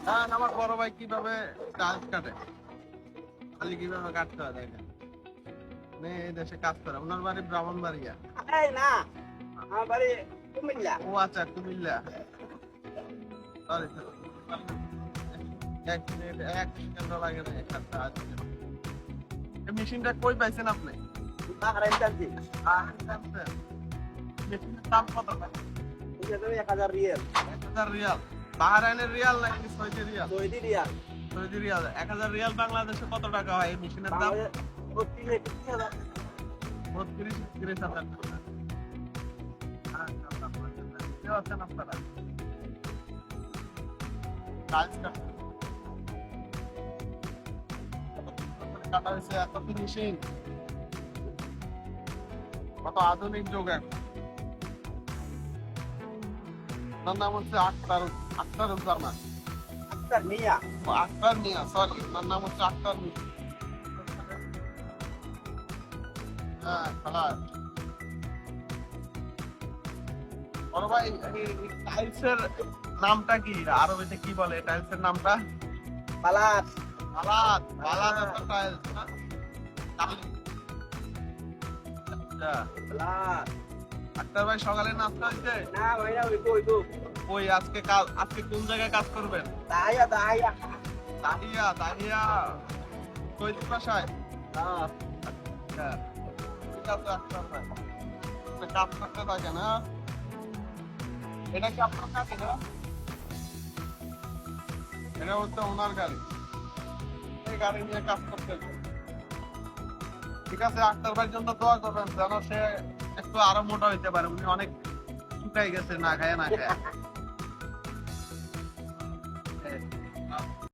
হ্যাঁ, আমার বড় ভাই কিভাবে টাইলস কাটে, খালি কিভাবে কাটতে হয় দেখেন। এই দেশে কাজ করে, ওনার বাড়ি ব্রাহ্মণবাড়িয়া। এই না, আমার বাড়ি কুমিল্লা। ও আচ্ছা, কুমিল্লা। সরি, এক মিনিট, এক সেকেন্ড লাগে না একটা আজকে। এই মেশিনটা কই পাইছেন আপনি? বাহারাইন চাচ্ছি। জানতেন? মেশিনের দাম কত টাকা? এটা তো 1000 রিয়াল। 1000 রিয়াল। বাহরাইনের রিয়াল নাকি Saudi Real? Saudi Real. Saudi Real. 1000 Real বাংলাদেশে কত টাকা হয় এই মেশিনের দাম? বাংলাদেশ 32,000। 32,000 টাকা। কে আছেন আপনারা? কাজ কাটা হয়েছে, এত ফিনিশিং, কত আধুনিক যুগ এখন। ওনার নাম হচ্ছে আখতারুজ্জামান। আচ্ছা মিয়া। আখতার মিয়া, সরি, ওনার নাম হচ্ছে আখতার মিয়া। হ্যাঁ, খালাস। বড় ভাই, টাইলসের নামটা কি? আরবিতে কি বলে টাইলসের নামটা? পালাত। বালাত। বালাত একটা টাইলস না? আচ্ছা। পালাত। আখতার ভাই, সকালে নাস্তা হয়েছে? না ভাইরা ওই কই তো। ওই আজকে আজকে কোন জায়গায় কাজ করবেন? দাহিয়া। দাহিয়া তৈরি বাসায়। হ্যাঁ। আচ্ছা, ঠিক আছে আখতার ভাই, আপনি কাজ করতে থাকেন। হ্যাঁ, এটা কি আপনার গাড়ি না? এটা হচ্ছে ওনার গাড়ি, এই গাড়ি নিয়ে কাজ করতে হবে। ঠিক আছে, আখতার ভাইয়ের জন্য দোয়া করবেন যেন সে একটু আরো মোটা হইতে পারে। উনি অনেক শুকাই গেছে না খায় না খায়।